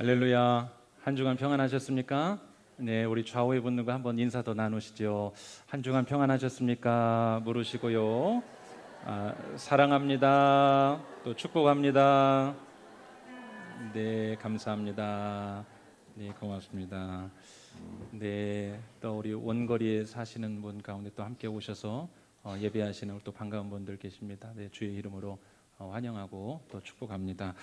할렐루야. 한 주간 평안하셨습니까? 네, 우리 좌우의 분들과 한번 인사 더 나누시죠. 한 주간 평안하셨습니까? 물으시고요. 사랑합니다. 또 축복합니다. 네, 감사합니다. 네, 고맙습니다. 네, 또 우리 원거리에 사시는 분 가운데 또 함께 오셔서 예배하시는 또 반가운 분들 계십니다. 네, 주의 이름으로 환영하고 또 축복합니다.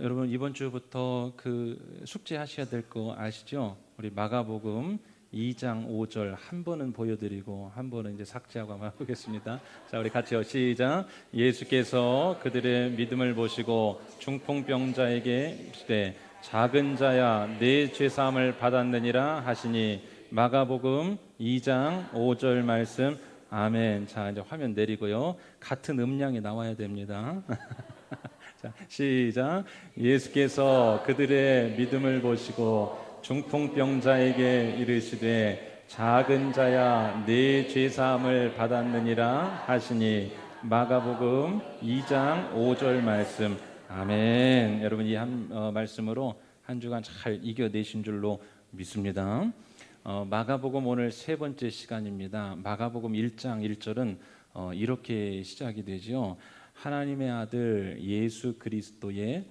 여러분 이번 주부터 그 숙제하셔야 될 거 아시죠? 우리 마가복음 2장 5절 한 번은 보여드리고 한 번은 이제 삭제하고 한번 해보겠습니다. 자, 우리 같이요. 시작. 예수께서 그들의 믿음을 보시고 중풍병자에게 이르시되 작은 자야 내 죄사함을 받았느니라 하시니. 마가복음 2장 5절 말씀. 아멘. 자, 이제 화면 내리고요. 같은 음량이 나와야 됩니다. 자, 시작. 예수께서 그들의 믿음을 보시고 중풍병자에게 이르시되 작은 자야 네 죄사함을 받았느니라 하시니. 마가복음 2장 5절 말씀. 아멘. 여러분 이 말씀으로 한 주간 잘 이겨내신 줄로 믿습니다. 마가복음 오늘 세 번째 시간입니다. 마가복음 1장 1절은 이렇게 시작이 되죠. 하나님의 아들 예수 그리스도의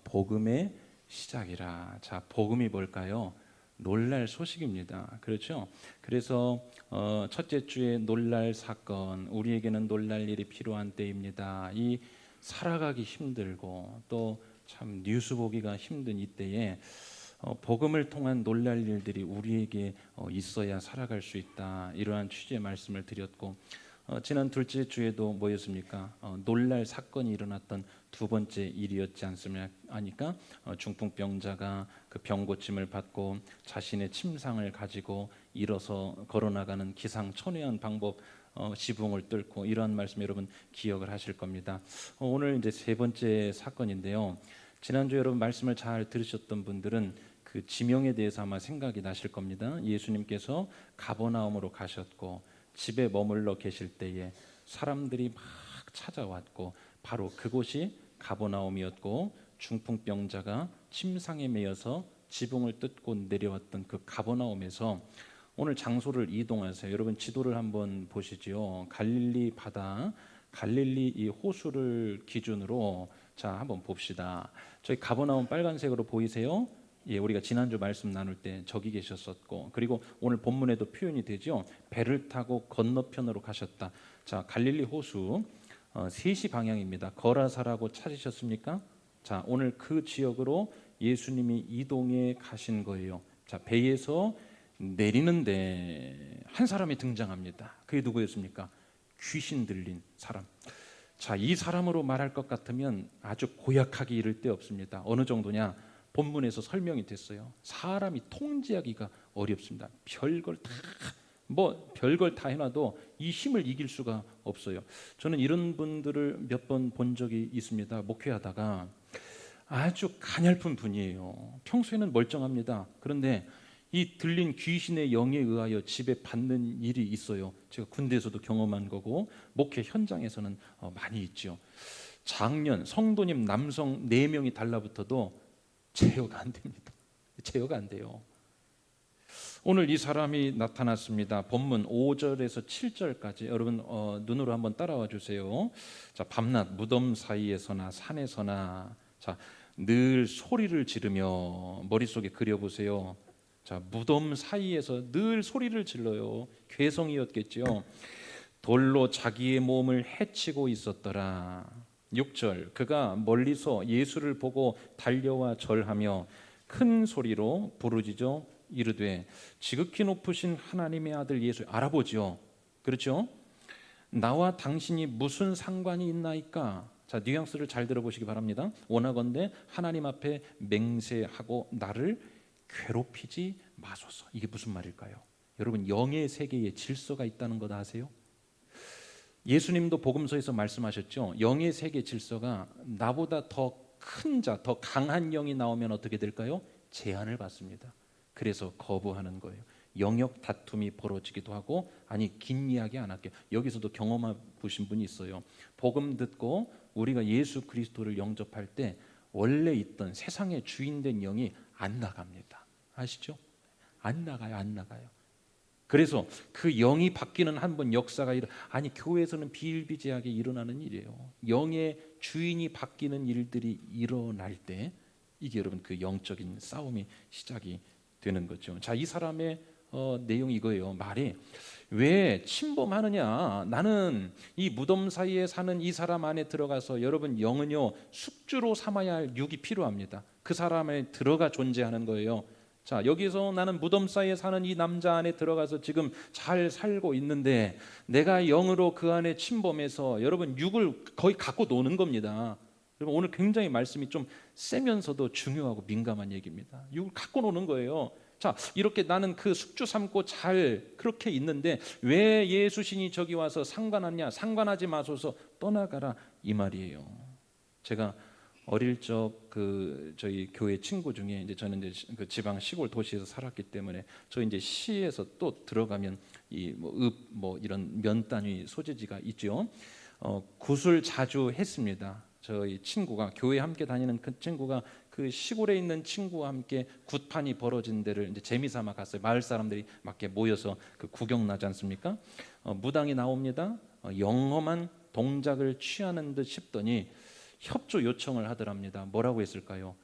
복음의 시작이라. 자, 복음이 뭘까요? 놀랄 소식입니다. 그렇죠? 그래서 첫째 주에 놀랄 사건, 우리에게는 놀랄 일이 필요한 때입니다. 이 살아가기 힘들고 또 참 뉴스 보기가 힘든 이때에 복음을 통한 놀랄 일들이 우리에게 있어야 살아갈 수 있다. 이러한 취지의 말씀을 드렸고, 지난 둘째 주에도 뭐였습니까? 놀랄 사건이 일어났던 두 번째 일이었지 않습니까? 중풍병자가 그 병고침을 받고 자신의 침상을 가지고 일어서 걸어나가는 기상천외한 방법, 지붕을 뚫고, 이러한 말씀 여러분 기억을 하실 겁니다. 오늘 이제 세 번째 사건인데요. 지난주 여러분 말씀을 잘 들으셨던 분들은 그 지명에 대해서 아마 생각이 나실 겁니다. 예수님께서 가버나움으로 가셨고 집에 머물러 계실 때에 사람들이 막 찾아왔고 바로 그곳이 가버나움이었고, 중풍병자가 침상에 매여서 지붕을 뜯고 내려왔던 그 가버나움에서 오늘 장소를 이동하세요. 여러분 지도를 한번 보시죠. 갈릴리 바다, 갈릴리 이 호수를 기준으로 자 한번 봅시다. 저희 가버나움 빨간색으로 보이세요? 예, 우리가 지난주 말씀 나눌 때 저기 계셨었고, 그리고 오늘 본문에도 표현이 되죠. 배를 타고 건너편으로 가셨다. 자, 갈릴리 호수 3시 방향입니다. 거라사라고 찾으셨습니까? 자, 오늘 그 지역으로 예수님이 이동해 가신 거예요. 자, 배에서 내리는데 한 사람이 등장합니다. 그게 누구였습니까? 귀신 들린 사람. 자, 이 사람으로 말할 것 같으면 아주 고약하기 이를 데 없습니다. 어느 정도냐? 본문에서 설명이 됐어요. 사람이 통제하기가 어렵습니다. 별걸 다 해놔도 이 힘을 이길 수가 없어요. 저는 이런 분들을 몇 번 본 적이 있습니다. 목회하다가 아주 가냘픈 분이에요. 평소에는 멀쩡합니다. 그런데 이 들린 귀신의 영에 의하여 집에 받는 일이 있어요. 제가 군대에서도 경험한 거고 목회 현장에서는 많이 있죠. 작년 성도님 남성 4명이 달라붙어도 제어가 안 됩니다. 제어가 안 돼요. 오늘 이 사람이 나타났습니다. 본문 5절에서 7절까지 여러분 눈으로 한번 따라와 주세요. 자, 밤낮 무덤 사이에서나 산에서나 자, 늘 소리를 지르며, 머릿속에 그려보세요. 자, 무덤 사이에서 늘 소리를 질러요. 괴성이었겠죠. 돌로 자기의 몸을 해치고 있었더라. 6절, 그가 멀리서 예수를 보고 달려와 절하며 큰 소리로 부르짖어 이르되, 지극히 높으신 하나님의 아들 예수. 알아보죠. 그렇죠? 나와 당신이 무슨 상관이 있나이까? 자, 뉘앙스를 잘 들어보시기 바랍니다. 원하건대 하나님 앞에 맹세하고 나를 괴롭히지 마소서. 이게 무슨 말일까요? 여러분, 영의 세계에 질서가 있다는 것 아세요? 예수님도 복음서에서 말씀하셨죠. 영의 세계 질서가 나보다 더 큰 자, 더 강한 영이 나오면 어떻게 될까요? 제한을 받습니다. 그래서 거부하는 거예요. 영역 다툼이 벌어지기도 하고, 아니 긴 이야기 안 할게요. 여기서도 경험해 보신 분이 있어요. 복음 듣고 우리가 예수 그리스도를 영접할 때 원래 있던 세상의 주인된 영이 안 나갑니다. 아시죠? 안 나가요, 안 나가요. 그래서 그 영이 바뀌는 한 번 역사가 아니 교회에서는 비일비재하게 일어나는 일이에요. 영의 주인이 바뀌는 일들이 일어날 때 이게 여러분 그 영적인 싸움이 시작이 되는 거죠. 자, 이 사람의 내용이 이거예요. 말이 왜 침범하느냐? 나는 이 무덤 사이에 사는 이 사람 안에 들어가서 여러분 영은요 숙주로 삼아야 할 육이 필요합니다. 그 사람에 들어가 존재하는 거예요. 자, 여기서 나는 무덤 사이에 사는 이 남자 안에 들어가서 지금 잘 살고 있는데 내가 영으로 그 안에 침범해서 여러분 육을 거의 갖고 노는 겁니다. 여러분 오늘 굉장히 말씀이 좀 세면서도 중요하고 민감한 얘기입니다. 육을 갖고 노는 거예요. 자, 이렇게 나는 그 숙주 삼고 잘 그렇게 있는데 왜 예수 신이 저기 와서 상관하냐? 상관하지 마소서 떠나가라 이 말이에요. 제가 어릴 적 그 저희 교회 친구 중에 이제 저는 이제 그 지방 시골 도시에서 살았기 때문에 저 이제 시에서 또 들어가면 이 뭐 읍 뭐 이런 면 단위 소재지가 있죠. 굿을 자주 했습니다. 저희 친구가 교회 함께 다니는 그 친구가 그 시골에 있는 친구와 함께 굿판이 벌어진 데를 이제 재미삼아 갔어요. 마을 사람들이 막 이렇게 모여서 그 구경 나지 않습니까? 무당이 나옵니다. 영험한 동작을 취하는 듯 싶더니 협조 요청을 하더랍니다. 뭐라고 했을까요?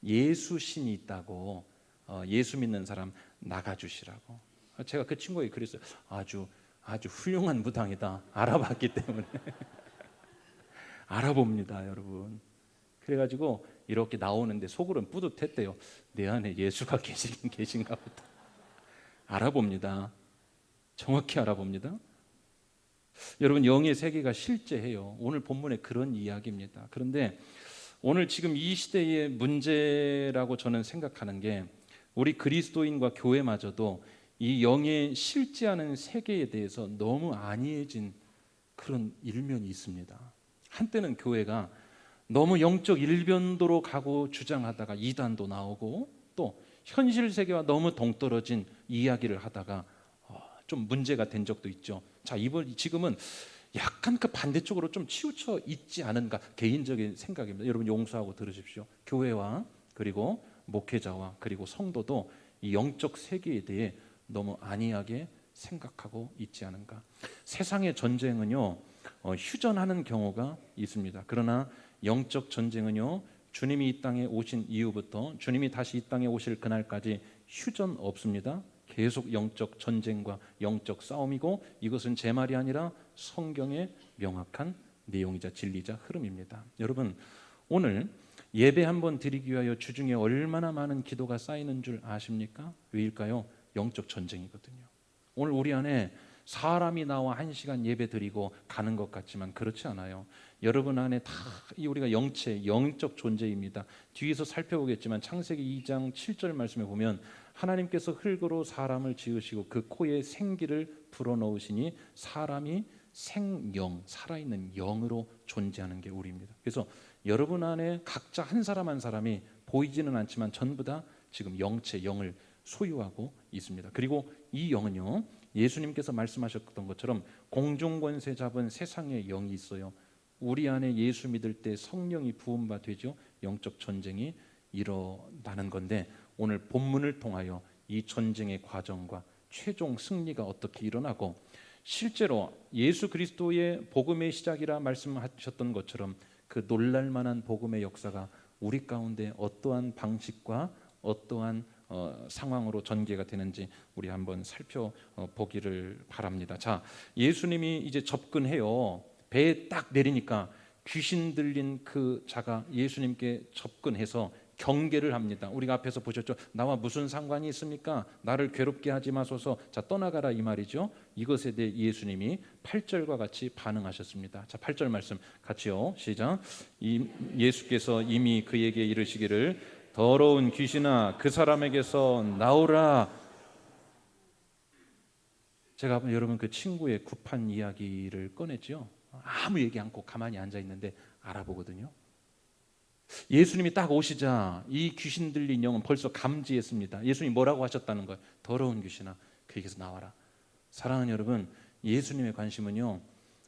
예수 신이 있다고 예수 믿는 사람 나가주시라고. 제가 그 친구에게 그랬어요. 아주 훌륭한 무당이다. 알아봤기 때문에 알아봅니다, 여러분. 그래가지고 이렇게 나오는데 속으로는 뿌듯했대요. 내 안에 예수가 계신가 보다. 알아봅니다. 정확히 알아봅니다. 여러분 영의 세계가 실제해요. 오늘 본문에 그런 이야기입니다. 그런데 오늘 지금 이 시대의 문제라고 저는 생각하는 게 우리 그리스도인과 교회마저도 이 영의 실제하는 세계에 대해서 너무 안이해진 그런 일면이 있습니다. 한때는 교회가 너무 영적 일변도로 가고 주장하다가 이단도 나오고 또 현실 세계와 너무 동떨어진 이야기를 하다가 좀 문제가 된 적도 있죠. 자, 지금은 약간 그 반대쪽으로 좀 치우쳐 있지 않은가 개인적인 생각입니다. 여러분 용서하고 들으십시오. 교회와 그리고 목회자와 그리고 성도도 이 영적 세계에 대해 너무 안이하게 생각하고 있지 않은가. 세상의 전쟁은요 휴전하는 경우가 있습니다. 그러나 영적 전쟁은요 주님이 이 땅에 오신 이후부터 주님이 다시 이 땅에 오실 그날까지 휴전 없습니다. 계속 영적 전쟁과 영적 싸움이고 이것은 제 말이 아니라 성경의 명확한 내용이자 진리자 흐름입니다. 여러분 오늘 예배 한번 드리기 위하여 주중에 얼마나 많은 기도가 쌓이는 줄 아십니까? 왜일까요? 영적 전쟁이거든요. 오늘 우리 안에 사람이 나와 1시간 예배 드리고 가는 것 같지만 그렇지 않아요. 여러분 안에 다 우리가 영체, 영적 존재입니다. 뒤에서 살펴보겠지만 창세기 2장 7절 말씀에 보면 하나님께서 흙으로 사람을 지으시고 그 코에 생기를 불어넣으시니 사람이 생영, 살아있는 영으로 존재하는 게 우리입니다. 그래서 여러분 안에 각자 한 사람 한 사람이 보이지는 않지만 전부 다 지금 영체, 영을 소유하고 있습니다. 그리고 이 영은요 예수님께서 말씀하셨던 것처럼 공중권세 잡은 세상의 영이 있어요. 우리 안에 예수 믿을 때 성령이 부음바 되죠. 영적 전쟁이 일어나는 건데 오늘 본문을 통하여 이 전쟁의 과정과 최종 승리가 어떻게 일어나고 실제로 예수 그리스도의 복음의 시작이라 말씀하셨던 것처럼 그 놀랄만한 복음의 역사가 우리 가운데 어떠한 방식과 어떠한 상황으로 전개가 되는지 우리 한번 살펴보기를 바랍니다. 자, 예수님이 이제 접근해요. 배에 딱 내리니까 귀신 들린 그 자가 예수님께 접근해서 경계를 합니다. 우리가 앞에서 보셨죠? 나와 무슨 상관이 있습니까? 나를 괴롭게 하지 마소서. 자, 떠나가라 이 말이죠. 이것에 대해 예수님이 8절과 같이 반응하셨습니다. 자, 8절 말씀 같이요. 시작. 예수께서 이미 그에게 이르시기를 더러운 귀신아 그 사람에게서 나오라. 제가 여러분 그 친구의 굽한 이야기를 꺼냈죠. 아무 얘기 않고 가만히 앉아 있는데 알아보거든요. 예수님이 딱 오시자 이 귀신 들린 영은 벌써 감지했습니다. 예수님이 뭐라고 하셨다는 거예요? 더러운 귀신아 그에게서 나와라. 사랑하는 여러분, 예수님의 관심은요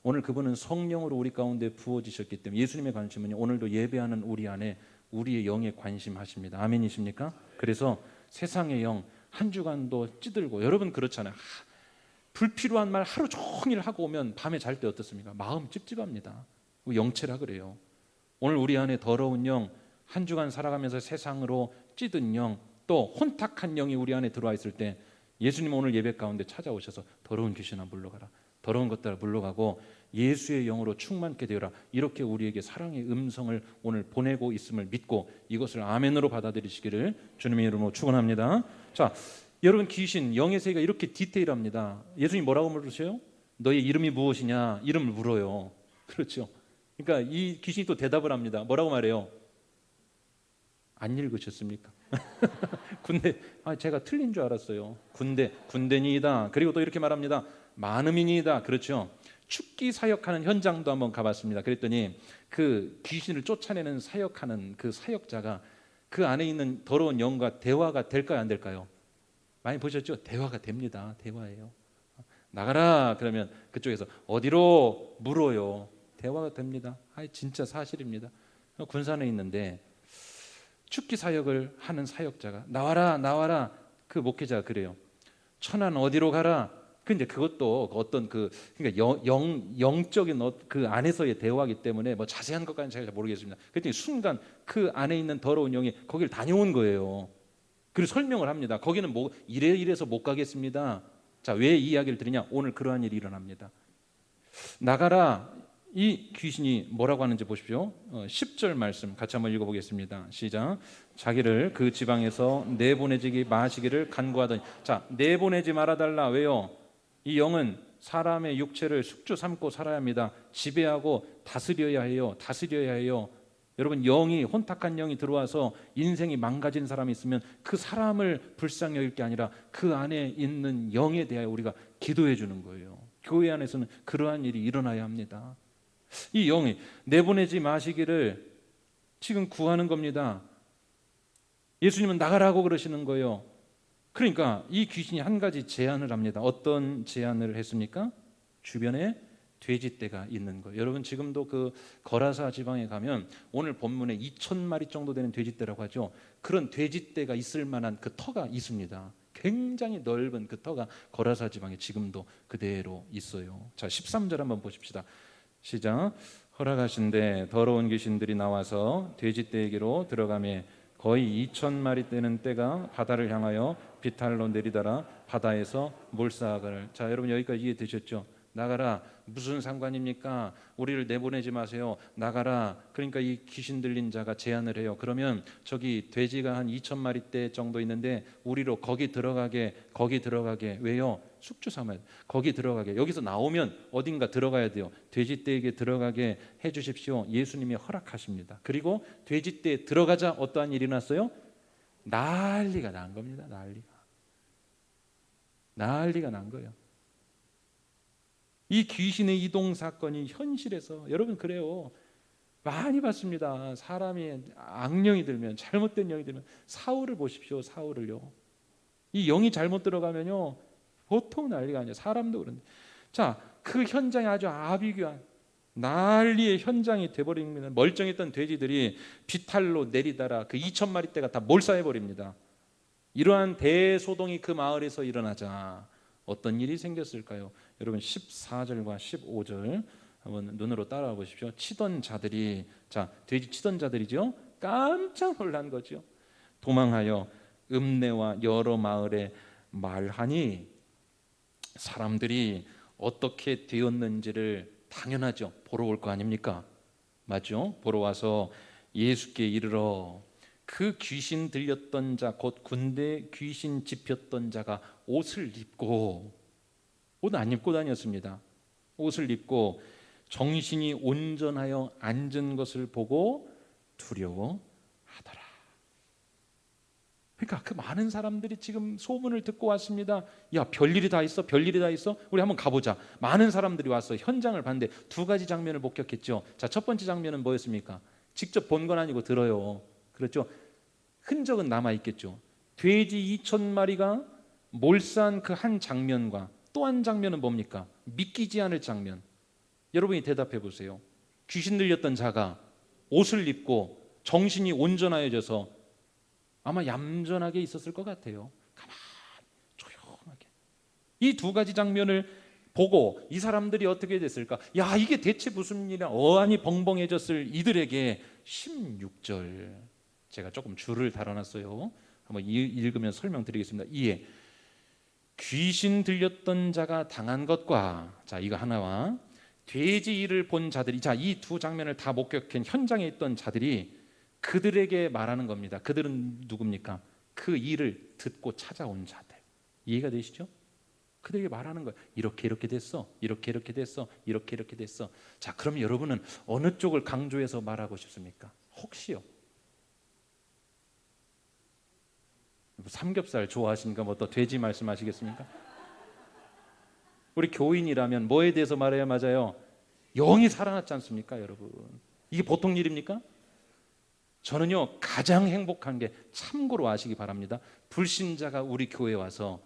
오늘 그분은 성령으로 우리 가운데 부어지셨기 때문에 예수님의 관심은요 오늘도 예배하는 우리 안에 우리의 영에 관심하십니다. 아멘이십니까? 그래서 세상의 영 한 주간도 찌들고, 여러분 그렇잖아요. 불필요한 말 하루 종일 하고 오면 밤에 잘 때 어떻습니까? 마음 찝찝합니다. 영체라 그래요. 오늘 우리 안에 더러운 영, 한 주간 살아가면서 세상으로 찌든 영, 또 혼탁한 영이 우리 안에 들어와 있을 때 예수님 오늘 예배 가운데 찾아오셔서 더러운 귀신아 물러가라, 더러운 것들아 물러가고 예수의 영으로 충만케 되어라, 이렇게 우리에게 사랑의 음성을 오늘 보내고 있음을 믿고 이것을 아멘으로 받아들이시기를 주님의 이름으로 축원합니다. 자, 여러분 귀신, 영의 세계가 이렇게 디테일합니다. 예수님 뭐라고 물으세요? 너의 이름이 무엇이냐? 이름을 물어요. 그렇죠. 그러니까 이 귀신이 또 대답을 합니다. 뭐라고 말해요? 안 읽으셨습니까? 군대, 제가 틀린 줄 알았어요. 군대니이다. 그리고 또 이렇게 말합니다. 많음이니이다. 그렇죠. 축기 사역하는 현장도 한번 가봤습니다. 그랬더니 그 귀신을 쫓아내는 사역하는 그 사역자가 그 안에 있는 더러운 영과 대화가 될까요, 안 될까요? 많이 보셨죠? 대화가 됩니다. 대화예요. 나가라 그러면 그쪽에서 어디로 물어요. 대화가 됩니다. 진짜 사실입니다. 군산에 있는데 축기 사역을 하는 사역자가 나와라 그 목회자가 그래요. 천안 어디로 가라. 근데 그것도 어떤 그러니까 영적인 그 안에서의 대화이기 때문에 뭐 자세한 것까지는 제가 잘 모르겠습니다. 그랬더니 순간 그 안에 있는 더러운 영이 거기를 다녀온 거예요. 그리고 설명을 합니다. 거기는 뭐 이래서 못 가겠습니다. 자, 왜 이 이야기를 드리냐? 오늘 그러한 일이 일어납니다. 나가라. 이 귀신이 뭐라고 하는지 보십시오. 10절 말씀 같이 한번 읽어보겠습니다. 시작. 자기를 그 지방에서 내보내지 마시기를 간구하더니, 자, 내보내지 말아달라. 왜요? 이 영은 사람의 육체를 숙주 삼고 살아야 합니다. 지배하고 다스려야 해요. 여러분, 영이, 혼탁한 영이 들어와서 인생이 망가진 사람이 있으면 그 사람을 불쌍히 여길 게 아니라 그 안에 있는 영에 대하여 우리가 기도해 주는 거예요. 교회 안에서는 그러한 일이 일어나야 합니다. 이 영이 내보내지 마시기를 지금 구하는 겁니다. 예수님은 나가라고 그러시는 거예요. 그러니까 이 귀신이 한 가지 제안을 합니다. 어떤 제안을 했습니까? 주변에 돼지떼가 있는 거예요. 여러분, 지금도 그 거라사 지방에 가면 오늘 본문에 2,000마리 정도 되는 돼지떼라고 하죠. 그런 돼지떼가 있을 만한 그 터가 있습니다. 굉장히 넓은 그 터가 거라사 지방에 지금도 그대로 있어요. 자, 13절 한번 보십시다. 시작. 허락하신데 더러운 귀신들이 나와서 돼지떼에게로 들어가매 거의 2,000마리 되는 떼가 바다를 향하여 비탈로 내리다라 바다에서 몰사하거늘. 자, 여러분 여기까지 이해되셨죠? 나가라. 무슨 상관입니까? 우리를 내보내지 마세요. 나가라. 그러니까 이 귀신 들린 자가 제안을 해요. 그러면 저기 돼지가 한 2,000마리 떼 정도 있는데 우리로 거기 들어가게. 왜요? 숙주 삼아야 돼. 거기 들어가게. 여기서 나오면 어딘가 들어가야 돼요. 돼지떼에게 들어가게 해주십시오. 예수님이 허락하십니다. 그리고 돼지떼에 들어가자 어떠한 일이 났어요? 난리가 난 겁니다. 난리가 난 거예요. 이 귀신의 이동 사건이 현실에서, 여러분 그래요. 많이 봤습니다. 사람이 악령이 들면, 잘못된 영이 들면, 사울을 보십시오. 사울을요. 이 영이 잘못 들어가면요 보통 난리가 아니에요. 사람도 그런데. 자, 그 현장이 아주 아비규환 난리의 현장이 돼버립니다. 멀쩡했던 돼지들이 비탈로 내리다라 그 2,000마리 떼가 다 몰사해버립니다. 이러한 대소동이 그 마을에서 일어나자 어떤 일이 생겼을까요? 여러분 14절과 15절 한번 눈으로 따라와 보십시오. 치던 자들이, 자, 돼지 치던 자들이죠. 깜짝 놀란 거죠. 도망하여 읍내와 여러 마을에 말하니, 사람들이 어떻게 되었는지를 당연하죠. 보러 올 거 아닙니까? 맞죠? 보러 와서 예수께 이르러 그 귀신 들렸던 자, 곧 군대 귀신 집혔던 자가 옷을 입고, 옷 안 입고 다녔습니다. 옷을 입고 정신이 온전하여 앉은 것을 보고 두려워하더라. 그러니까 그 많은 사람들이 지금 소문을 듣고 왔습니다. 야, 별일이 다 있어. 우리 한번 가보자. 많은 사람들이 와서 현장을 봤는데 두 가지 장면을 목격했죠. 자, 첫 번째 장면은 뭐였습니까? 직접 본 건 아니고 들어요. 그렇죠? 흔적은 남아 있겠죠. 돼지 2,000마리가 몰산 그 한 장면과 또 한 장면은 뭡니까? 믿기지 않을 장면. 여러분이 대답해 보세요. 귀신 들렸던 자가 옷을 입고 정신이 온전하여져서 아마 얌전하게 있었을 것 같아요. 가만히 조용하게. 이 두 가지 장면을 보고 이 사람들이 어떻게 됐을까? 야, 이게 대체 무슨 일이야? 어안이 벙벙해졌을 이들에게 16절, 제가 조금 줄을 달아놨어요. 한번 읽으면 설명드리겠습니다. 이에 귀신 들렸던 자가 당한 것과, 자, 이거 하나와 돼지 일을 본 자들이, 자, 이 두 장면을 다 목격한 현장에 있던 자들이 그들에게 말하는 겁니다. 그들은 누굽니까? 그 일을 듣고 찾아온 자들. 이해가 되시죠? 그들에게 말하는 거예요. 이렇게 이렇게 됐어. 이렇게 이렇게 됐어. 이렇게 이렇게 됐어. 자, 그럼 여러분은 어느 쪽을 강조해서 말하고 싶습니까? 혹시요? 삼겹살 좋아하시니까 뭐 또 돼지 말씀하시겠습니까? 우리 교인이라면 뭐에 대해서 말해야 맞아요? 영이 살아났지 않습니까, 여러분? 이게 보통 일입니까? 저는요, 가장 행복한 게, 참고로 아시기 바랍니다, 불신자가 우리 교회에 와서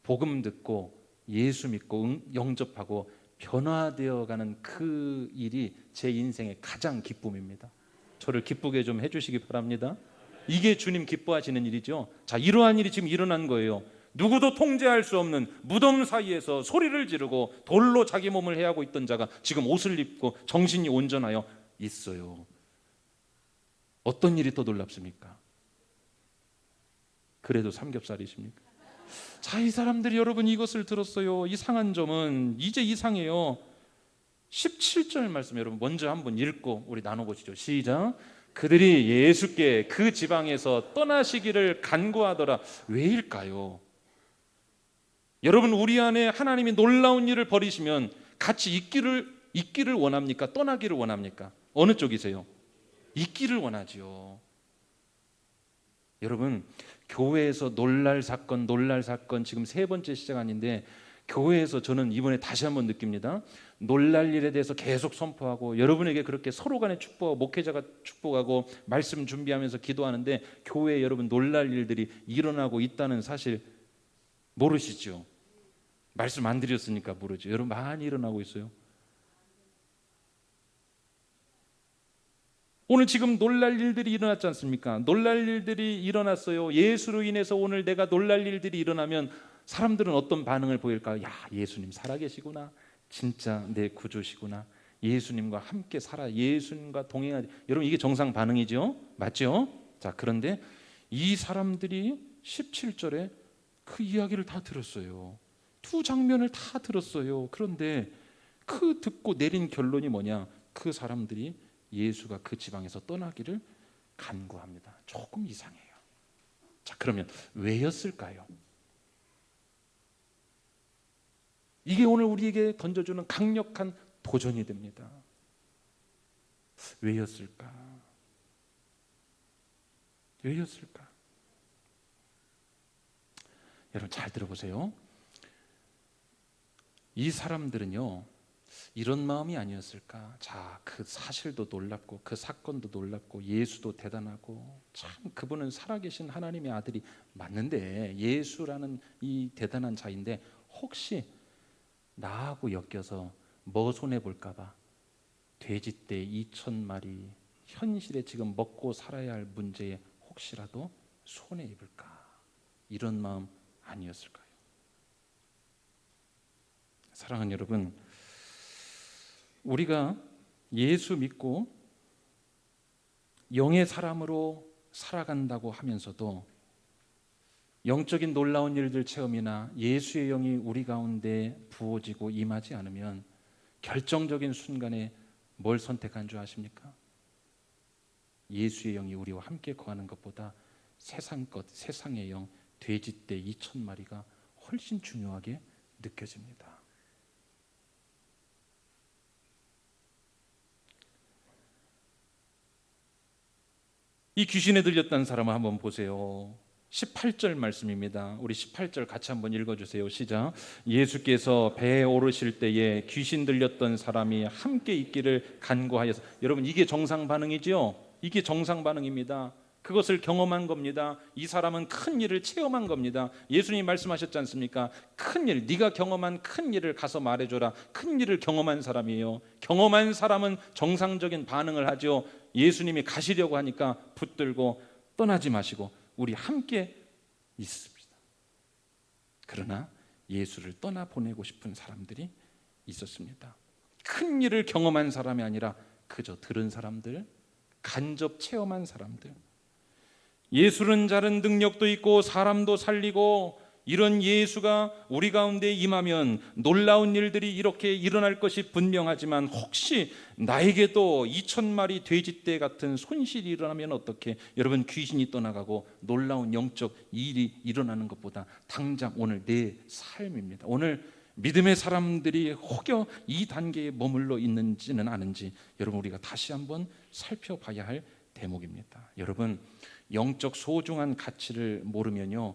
복음 듣고 예수 믿고 영접하고 변화되어가는 그 일이 제 인생의 가장 기쁨입니다. 저를 기쁘게 좀 해주시기 바랍니다. 이게 주님 기뻐하시는 일이죠. 자, 이러한 일이 지금 일어난 거예요. 누구도 통제할 수 없는 무덤 사이에서 소리를 지르고 돌로 자기 몸을 해하고 있던 자가 지금 옷을 입고 정신이 온전하여 있어요. 어떤 일이 더 놀랍습니까? 그래도 삼겹살이십니까? 자, 이 사람들이 여러분 이것을 들었어요. 이상한 점은 이제 이상해요. 17절 말씀 여러분 먼저 한번 읽고 우리 나눠보시죠. 시작. 그들이 예수께 그 지방에서 떠나시기를 간구하더라. 왜일까요? 여러분, 우리 안에 하나님이 놀라운 일을 벌이시면 같이 있기를 원합니까? 떠나기를 원합니까? 어느 쪽이세요? 있기를 원하지요. 여러분, 교회에서 놀랄 사건 지금 세 번째 시작 아닌데, 교회에서 저는 이번에 다시 한번 느낍니다. 놀랄 일에 대해서 계속 선포하고 여러분에게 그렇게 서로 간에 축복하고 목회자가 축복하고 말씀 준비하면서 기도하는데, 교회에 여러분 놀랄 일들이 일어나고 있다는 사실 모르시죠? 말씀 안 드렸으니까 모르죠. 여러분, 많이 일어나고 있어요. 오늘 지금 놀랄 일들이 일어났지 않습니까? 놀랄 일들이 일어났어요. 예수로 인해서 오늘 내가 놀랄 일들이 일어나면 사람들은 어떤 반응을 보일까요? 야, 예수님 살아계시구나. 진짜 내 구주시구나. 예수님과 함께 살아. 예수님과 동행하지. 여러분, 이게 정상 반응이죠? 맞죠? 자, 그런데 이 사람들이 17절에 그 이야기를 다 들었어요. 두 장면을 다 들었어요. 그런데 그 듣고 내린 결론이 뭐냐? 그 사람들이 예수가 그 지방에서 떠나기를 간구합니다. 조금 이상해요. 자, 그러면 왜였을까요? 이게 오늘 우리에게 던져주는 강력한 도전이 됩니다. 왜였을까? 왜였을까? 여러분, 잘 들어보세요. 이 사람들은요, 이런 마음이 아니었을까? 자, 그 사실도 놀랍고 그 사건도 놀랍고 예수도 대단하고, 참 그분은 살아계신 하나님의 아들이 맞는데, 예수라는 이 대단한 자인데 혹시 나하고 엮여서 뭐 손해볼까 봐 돼지떼 2,000마리 현실에 지금 먹고 살아야 할 문제에 혹시라도 손해 입을까? 이런 마음 아니었을까요? 사랑하는 여러분, 우리가 예수 믿고 영의 사람으로 살아간다고 하면서도 영적인 놀라운 일들 체험이나 예수의 영이 우리 가운데 부어지고 임하지 않으면 결정적인 순간에 뭘 선택한 줄 아십니까? 예수의 영이 우리와 함께 거하는 것보다 세상 것, 세상의 영, 돼지떼 2,000마리가 훨씬 중요하게 느껴집니다. 이 귀신에 들렸다는 사람을 한번 보세요. 18절 말씀입니다. 우리 18절 같이 한번 읽어주세요. 시작. 예수께서 배에 오르실 때에 귀신 들렸던 사람이 함께 있기를 간구하여서. 여러분, 이게 정상 반응이죠? 이게 정상 반응입니다. 그것을 경험한 겁니다. 이 사람은 큰 일을 체험한 겁니다. 예수님이 말씀하셨지 않습니까? 큰 일, 네가 경험한 큰 일을 가서 말해줘라. 큰 일을 경험한 사람이에요. 경험한 사람은 정상적인 반응을 하죠. 예수님이 가시려고 하니까 붙들고 떠나지 마시고 우리 함께 있습니다. 그러나 예수를 떠나보내고 싶은 사람들이 있었습니다. 큰 일을 경험한 사람이 아니라 그저 들은 사람들, 간접 체험한 사람들. 예수는 자른 능력도 있고 사람도 살리고 이런 예수가 우리 가운데 임하면 놀라운 일들이 이렇게 일어날 것이 분명하지만 혹시 나에게도 2,000마리 돼지떼 같은 손실이 일어나면 어떻게? 여러분, 귀신이 떠나가고 놀라운 영적 일이 일어나는 것보다 당장 오늘 내 삶입니다. 오늘 믿음의 사람들이 혹여 이 단계에 머물러 있는지는 아는지 여러분 우리가 다시 한번 살펴봐야 할 대목입니다. 여러분, 영적 소중한 가치를 모르면요,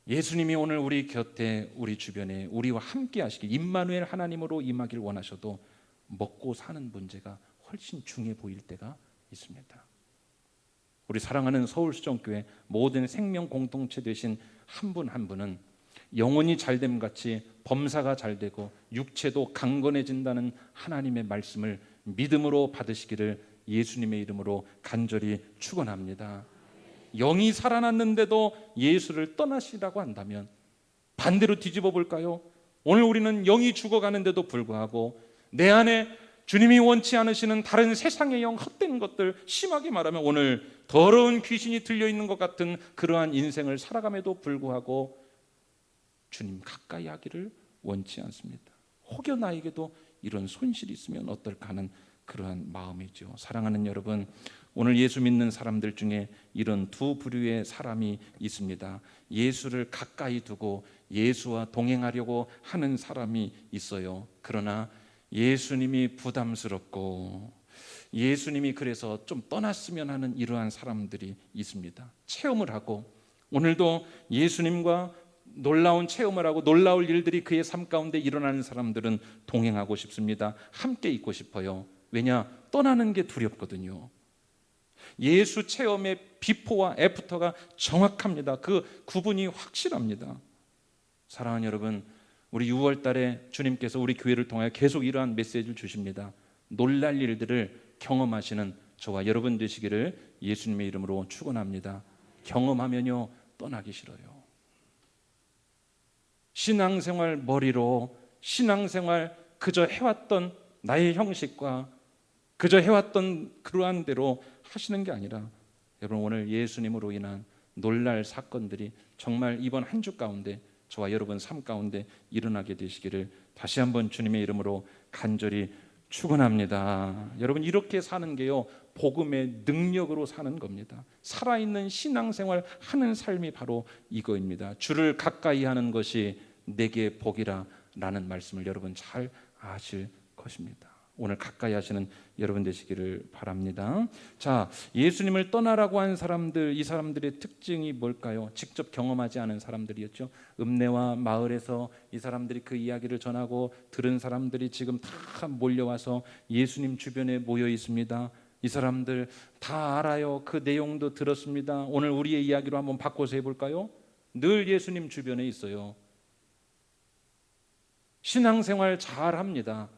예수님이 오늘 우리 곁에 우리 주변에 우리와 함께 하시길 임마누엘 하나님으로 임하길 원하셔도 먹고 사는 문제가 훨씬 중요해 보일 때가 있습니다. 우리 사랑하는 서울수정교회 모든 생명 공동체 되신 한 분 한 분은 영혼이 잘됨 같이 범사가 잘되고 육체도 강건해진다는 하나님의 말씀을 믿음으로 받으시기를 예수님의 이름으로 간절히 축원합니다. 영이 살아났는데도 예수를 떠나시라고 한다면 반대로 뒤집어 볼까요? 오늘 우리는 영이 죽어가는데도 불구하고 내 안에 주님이 원치 않으시는 다른 세상의 영, 헛된 것들, 심하게 말하면 오늘 더러운 귀신이 들려있는 것 같은 그러한 인생을 살아감에도 불구하고 주님 가까이 하기를 원치 않습니다. 혹여 나에게도 이런 손실이 있으면 어떨까 하는 그러한 마음이죠. 사랑하는 여러분, 오늘 예수 믿는 사람들 중에 이런 두 부류의 사람이 있습니다. 예수를 가까이 두고 예수와 동행하려고 하는 사람이 있어요. 그러나 예수님이 부담스럽고 예수님이 그래서 좀 떠났으면 하는 이러한 사람들이 있습니다. 체험을 하고 오늘도 예수님과 놀라운 체험을 하고 놀라울 일들이 그의 삶 가운데 일어나는 사람들은 동행하고 싶습니다. 함께 있고 싶어요. 왜냐? 떠나는 게 두렵거든요. 예수 체험의 비포와 애프터가 정확합니다. 그 구분이 확실합니다. 사랑하는 여러분, 우리 6월 달에 주님께서 우리 교회를 통하여 계속 이러한 메시지를 주십니다. 놀랄 일들을 경험하시는 저와 여러분 되시기를 예수님의 이름으로 축원합니다. 경험하면요 떠나기 싫어요. 신앙생활 머리로 신앙생활 그저 해왔던 나의 형식과 그저 해왔던 그러한 대로 하시는 게 아니라 여러분 오늘 예수님으로 인한 놀랄 사건들이 정말 이번 한 주 가운데 저와 여러분 삶 가운데 일어나게 되시기를 다시 한번 주님의 이름으로 간절히 축원합니다. 여러분 이렇게 사는 게요 복음의 능력으로 사는 겁니다. 살아있는 신앙생활 하는 삶이 바로 이거입니다. 주를 가까이 하는 것이 내게 복이라 라는 말씀을 여러분 잘 아실 것입니다. 오늘 가까이 하시는 여러분 되시기를 바랍니다. 자, 예수님을 떠나라고 한 사람들, 이 사람들의 특징이 뭘까요? 직접 경험하지 않은 사람들이었죠. 읍내와 마을에서 이 사람들이 그 이야기를 전하고 들은 사람들이 지금 다 몰려와서 예수님 주변에 모여 있습니다. 이 사람들 다 알아요. 그 내용도 들었습니다. 오늘 우리의 이야기로 한번 바꿔서 해볼까요? 늘 예수님 주변에 있어요. 신앙생활 잘 합니다.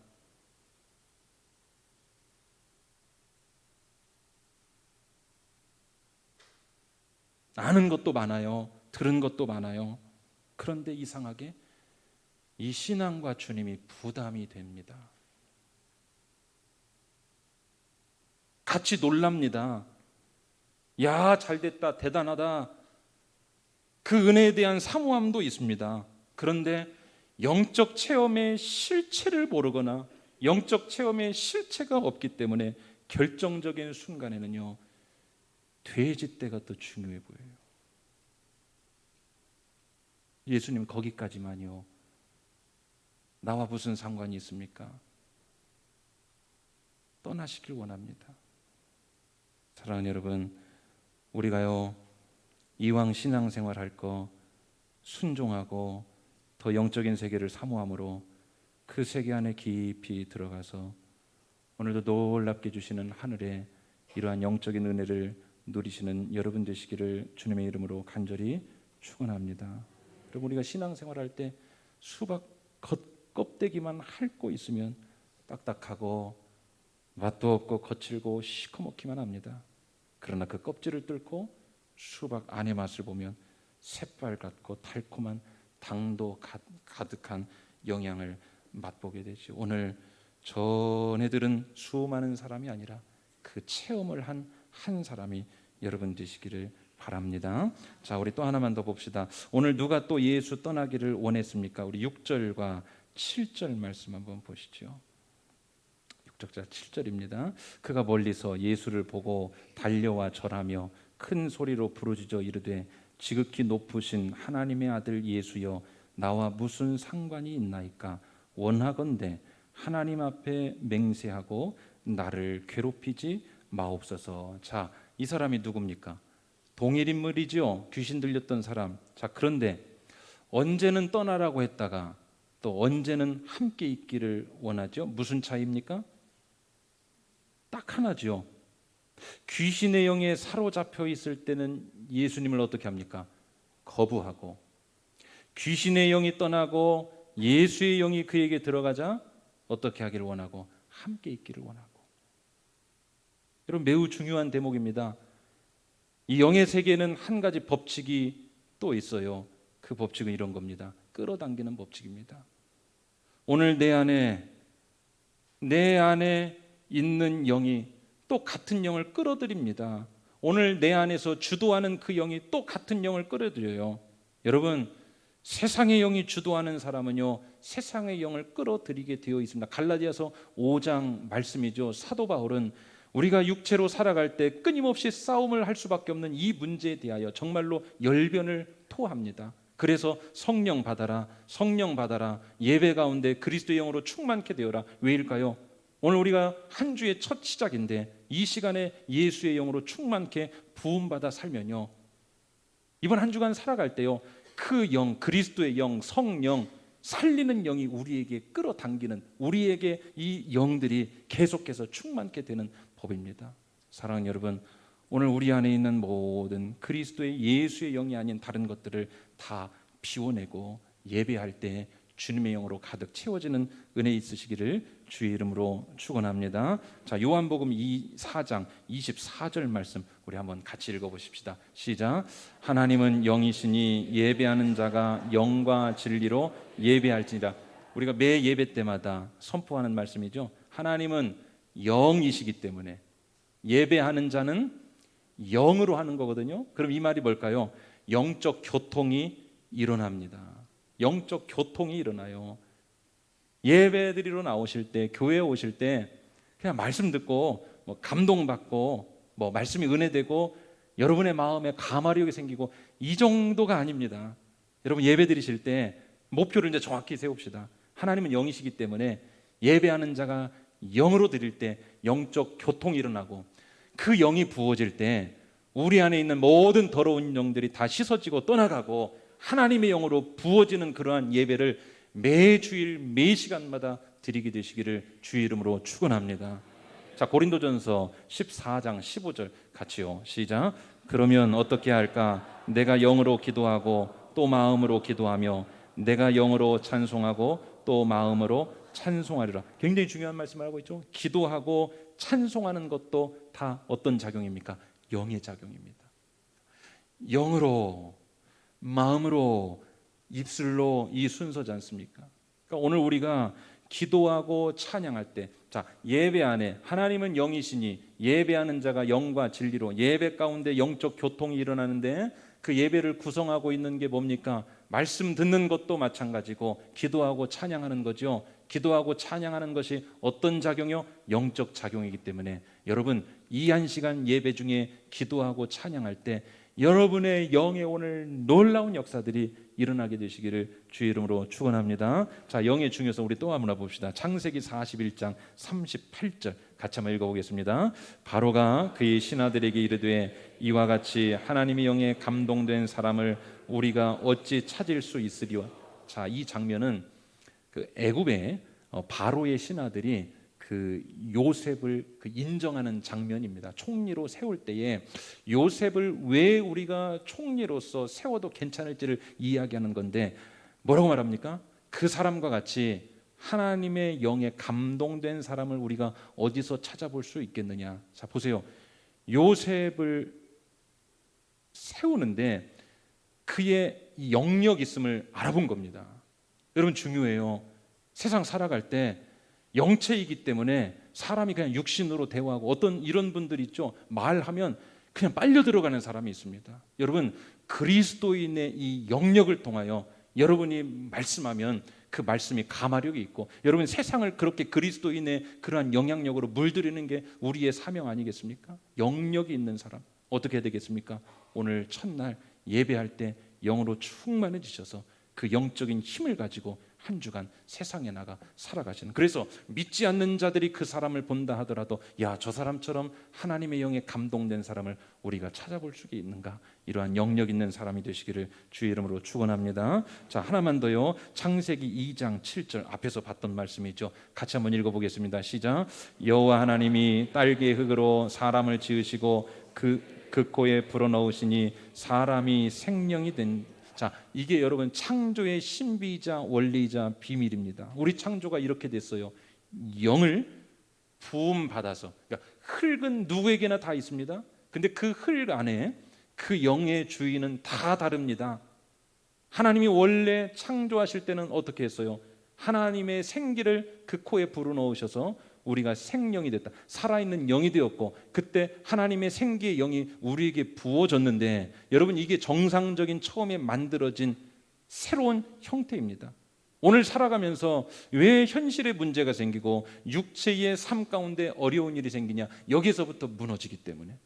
아는 것도 많아요. 들은 것도 많아요. 그런데 이상하게 이 신앙과 주님이 부담이 됩니다. 같이 놀랍니다. 야, 잘됐다, 대단하다. 그 은혜에 대한 사모함도 있습니다. 그런데 영적 체험의 실체를 모르거나 영적 체험의 실체가 없기 때문에 결정적인 순간에는요 돼지떼가 더 중요해 보여요. 예수님 거기까지만요. 나와 무슨 상관이 있습니까? 떠나시길 원합니다. 사랑하는 여러분, 우리가요 이왕 신앙생활 할 거 순종하고 더 영적인 세계를 사모함으로 그 세계 안에 깊이 들어가서 오늘도 놀랍게 주시는 하늘의 이러한 영적인 은혜를 누리시는 여러분 되시기를 주님의 이름으로 간절히 축원합니다. 여러분, 우리가 신앙생활할 때 수박 껍데기만 핥고 있으면 딱딱하고 맛도 없고 거칠고 시커멓기만 합니다. 그러나 그 껍질을 뚫고 수박 안의 맛을 보면 새빨갛고 달콤한 당도 가득한 영양을 맛보게 되죠. 오늘 전해들은 수많은 사람이 아니라 그 체험을 한 사람이 여러분 되시기를 바랍니다. 자, 우리 또 하나만 더 봅시다. 오늘 누가 또 예수 떠나기를 원했습니까? 우리 6절과 7절 말씀 한번 보시죠. 6절과 7절입니다. 그가 멀리서 예수를 보고 달려와 절하며 큰 소리로 부르짖어 이르되 지극히 높으신 하나님의 아들 예수여, 나와 무슨 상관이 있나이까? 원하건대 하나님 앞에 맹세하고 나를 괴롭히지 마옵소서. 자, 이 사람이 누굽니까? 동일 인물이죠. 귀신 들렸던 사람. 자, 그런데 언제는 떠나라고 했다가 또 언제는 함께 있기를 원하죠. 무슨 차이입니까? 딱 하나죠. 귀신의 영에 사로잡혀 있을 때는 예수님을 어떻게 합니까? 거부하고, 귀신의 영이 떠나고 예수의 영이 그에게 들어가자 어떻게 하기를 원하고? 함께 있기를 원하고. 여러분, 매우 중요한 대목입니다. 이 영의 세계에는 한 가지 법칙이 또 있어요. 그 법칙은 이런 겁니다. 끌어당기는 법칙입니다. 오늘 내 안에 있는 영이 또 같은 영을 끌어들입니다. 오늘 내 안에서 주도하는 그 영이 또 같은 영을 끌어들여요. 여러분, 세상의 영이 주도하는 사람은요, 세상의 영을 끌어들이게 되어 있습니다. 갈라디아서 5장 말씀이죠. 사도 바울은 우리가 육체로 살아갈 때 끊임없이 싸움을 할 수밖에 없는 이 문제에 대하여 정말로 열변을 토합니다. 그래서 성령 받아라, 성령 받아라, 예배 가운데 그리스도의 영으로 충만케 되어라. 왜일까요? 오늘 우리가 한 주의 첫 시작인데 이 시간에 예수의 영으로 충만케 부음받아 살면요, 이번 한 주간 살아갈 때요, 그 영, 그리스도의 영, 성령, 살리는 영이 우리에게 끌어당기는, 우리에게 이 영들이 계속해서 충만케 되는 법입니다. 사랑하는 여러분, 오늘 우리 안에 있는 모든 그리스도의 예수의 영이 아닌 다른 것들을 다 비워내고 예배할 때 주님의 영으로 가득 채워지는 은혜 있으시기를 주의 이름으로 축원합니다. 자, 요한복음 4장 24절 말씀 우리 한번 같이 읽어보십시다. 시작. 하나님은 영이시니 예배하는 자가 영과 진리로 예배할지니라. 우리가 매 예배 때마다 선포하는 말씀이죠. 하나님은 영이시기 때문에 예배하는 자는 영으로 하는 거거든요. 그럼 이 말이 뭘까요? 영적 교통이 일어납니다. 영적 교통이 일어나요. 예배드리러 나오실 때, 교회에 오실 때 그냥 말씀 듣고 감동받고 말씀이 은혜되고 여러분의 마음에 감화력이 생기고 이 정도가 아닙니다. 여러분, 예배드리실 때 목표를 이제 정확히 세웁시다. 하나님은 영이시기 때문에 예배하는 자가 영으로 드릴 때 영적 교통이 일어나고, 그 영이 부어질 때 우리 안에 있는 모든 더러운 영들이 다 씻어지고 떠나가고 하나님의 영으로 부어지는 그러한 예배를 매주일 매 시간마다 드리게 되시기를 주의 이름으로 축원합니다. 자, 고린도전서 14장 15절 같이요. 시작. 그러면 어떻게 할까? 내가 영으로 기도하고 또 마음으로 기도하며 내가 영으로 찬송하고 또 마음으로 찬송하리라. 굉장히 중요한 말씀을 하고 있죠. 기도하고 찬송하는 것도 다 어떤 작용입니까? 영의 작용입니다. 영으로, 마음으로, 입술로 이 순서지 않습니까? 그러니까 오늘 우리가 기도하고 찬양할 때, 자, 예배 안에 하나님은 영이시니 예배하는 자가 영과 진리로, 예배 가운데 영적 교통이 일어나는데 그 예배를 구성하고 있는 게 뭡니까? 말씀 듣는 것도 마찬가지고 기도하고 찬양하는 거죠. 기도하고 찬양하는 것이 어떤 작용이요? 영적 작용이기 때문에 여러분, 이 한 시간 예배 중에 기도하고 찬양할 때 여러분의 영에 오늘 놀라운 역사들이 일어나게 되시기를 주의 이름으로 축원합니다. 자, 영의 중요성 우리 또 한번 봅시다. 창세기 41장 38절 같이 한번 읽어보겠습니다. 바로가 그의 신하들에게 이르되 이와 같이 하나님의 영에 감동된 사람을 우리가 어찌 찾을 수 있으리요. 자, 이 장면은 그 애굽의 바로의 신하들이 그 그 요셉을 그 인정하는 장면입니다. 총리로 세울 때에 요셉을 왜 우리가 총리로서 세워도 괜찮을지를 이야기하는 건데 뭐라고 말합니까? 그 사람과 같이 하나님의 영에 감동된 사람을 우리가 어디서 찾아볼 수 있겠느냐. 자, 보세요. 요셉을 세우는데 그의 영역 있음을 알아본 겁니다. 여러분 중요해요. 세상 살아갈 때 영체이기 때문에 사람이 그냥 육신으로 대화하고 어떤 이런 분들 있죠. 말하면 그냥 빨려 들어가는 사람이 있습니다. 여러분 그리스도인의 이 영역을 통하여 여러분이 말씀하면 그 말씀이 가마력이 있고 여러분 세상을 그렇게 그리스도인의 그러한 영향력으로 물들이는 게 우리의 사명 아니겠습니까? 영역이 있는 사람 어떻게 해야 되겠습니까? 오늘 첫날 예배할 때 영으로 충만해지셔서 그 영적인 힘을 가지고 한 주간 세상에 나가 살아가시는. 그래서 믿지 않는 자들이 그 사람을 본다 하더라도 야, 저 사람처럼 하나님의 영에 감동된 사람을 우리가 찾아볼 수 있는가? 이러한 영역 있는 사람이 되시기를 주의 이름으로 축원합니다. 자, 하나만 더요. 창세기 2장 7절 앞에서 봤던 말씀이죠. 같이 한번 읽어보겠습니다. 시작. 여호와 하나님이 딸기의 흙으로 사람을 지으시고 그 코에 불어넣으시니 사람이 생명이 된. 자, 이게 여러분 창조의 신비이자 원리이자 비밀입니다. 우리 창조가 이렇게 됐어요. 영을 부음 받아서. 그러니까 흙은 누구에게나 다 있습니다. 근데 그 흙 안에 그 영의 주인은 다 다릅니다. 하나님이 원래 창조하실 때는 어떻게 했어요? 하나님의 생기를 그 코에 불어넣으셔서 우리가 생명이 됐다. 살아있는 영이 되었고 그때 하나님의 생기의 영이 우리에게 부어졌는데 여러분 이게 정상적인 처음에 만들어진 새로운 형태입니다. 오늘 살아가면서 왜 현실의 문제가 생기고 육체의 삶 가운데 어려운 일이 생기냐? 여기서부터 무너지기 때문에.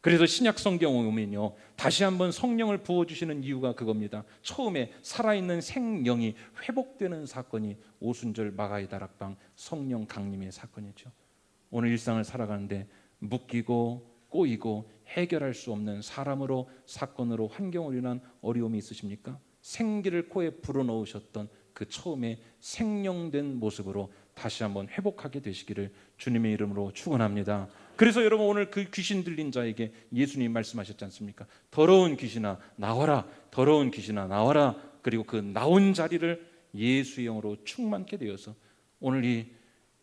그래서 신약 성경에 오면요 다시 한번 성령을 부어주시는 이유가 그겁니다. 처음에 살아있는 생명이 회복되는 사건이 오순절 마가의 다락방 성령 강림의 사건이죠. 오늘 일상을 살아가는데 묶이고 꼬이고 해결할 수 없는 사람으로 사건으로 환경으로 인한 어려움이 있으십니까? 생기를 코에 불어넣으셨던 그 처음에 생명된 모습으로 다시 한번 회복하게 되시기를 주님의 이름으로 축원합니다. 그래서 여러분 오늘 그 귀신 들린 자에게 예수님 말씀하셨지 않습니까? 더러운 귀신아 나와라, 더러운 귀신아 나와라. 그리고 그 나온 자리를 예수의 영으로 충만케 되어서 오늘 이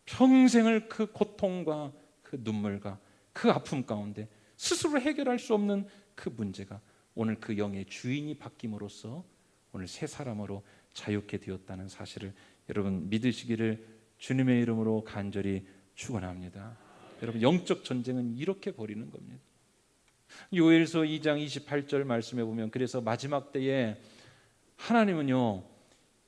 평생을 그 고통과 그 눈물과 그 아픔 가운데 스스로 해결할 수 없는 그 문제가 오늘 그 영의 주인이 바뀜으로써 오늘 새 사람으로 자유케 되었다는 사실을 여러분 믿으시기를 주님의 이름으로 간절히 축원합니다. 여러분 영적 전쟁은 이렇게 벌이는 겁니다. 요엘서 2장 28절 말씀해 보면 그래서 마지막 때에 하나님은요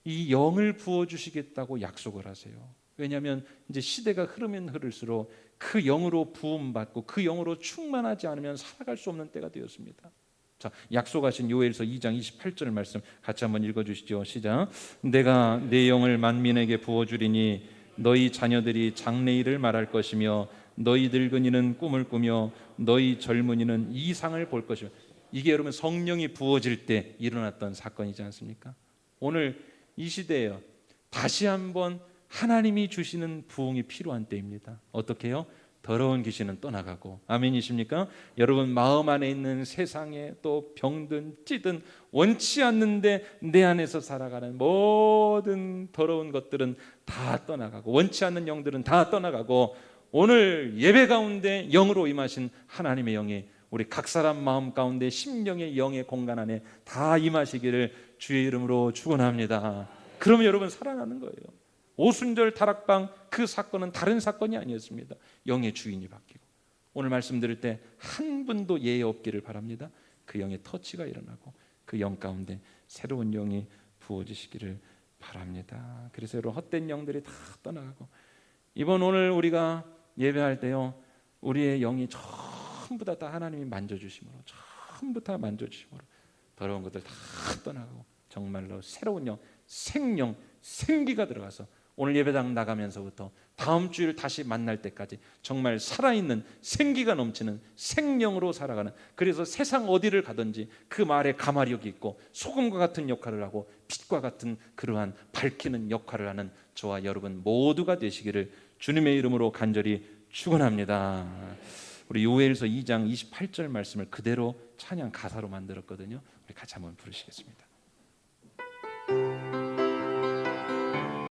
이 영을 부어주시겠다고 약속을 하세요. 왜냐하면 이제 시대가 흐르면 흐를수록 그 영으로 부음받고 그 영으로 충만하지 않으면 살아갈 수 없는 때가 되었습니다. 자, 약속하신 요엘서 2장 28절 말씀 같이 한번 읽어주시죠. 시작. 내가 내 영을 만민에게 부어주리니 너희 자녀들이 장래일을 말할 것이며 너희 늙은이는 꿈을 꾸며 너희 젊은이는 이상을 볼 것이며. 이게 여러분 성령이 부어질 때 일어났던 사건이지 않습니까? 오늘 이 시대에요 다시 한번 하나님이 주시는 부흥이 필요한 때입니다. 어떻게 해요? 더러운 귀신은 떠나가고. 아멘이십니까? 여러분 마음 안에 있는 세상에 또 병든 찌든 원치 않는데 내 안에서 살아가는 모든 더러운 것들은 다 떠나가고 원치 않는 영들은 다 떠나가고 오늘 예배 가운데 영으로 임하신 하나님의 영이 우리 각 사람 마음 가운데 심령의 영의 공간 안에 다 임하시기를 주의 이름으로 축원합니다. 그러면 여러분 살아나는 거예요. 오순절 다락방 그 사건은 다른 사건이 아니었습니다. 영의 주인이 바뀌고 오늘 말씀 드릴 때 한 분도 예외 없기를 바랍니다. 그 영의 터치가 일어나고 그 영 가운데 새로운 영이 부어지시기를 바랍니다. 그래서 여러분 헛된 영들이 다 떠나가고 이번 오늘 우리가 예배할 때요 우리의 영이 전부 다 하나님이 만져주심으로 전부 다 만져주심으로 더러운 것들 다 떠나가고 정말로 새로운 영 생령 생기가 들어가서 오늘 예배당 나가면서부터 다음 주일 다시 만날 때까지 정말 살아있는 생기가 넘치는 생명으로 살아가는 그래서 세상 어디를 가든지 그 말에 가마력이 있고 소금과 같은 역할을 하고 빛과 같은 그러한 밝히는 역할을 하는 저와 여러분 모두가 되시기를 주님의 이름으로 간절히 축원합니다. 우리 요엘서 2장 28절 말씀을 그대로 찬양 가사로 만들었거든요. 우리 같이 한번 부르시겠습니다.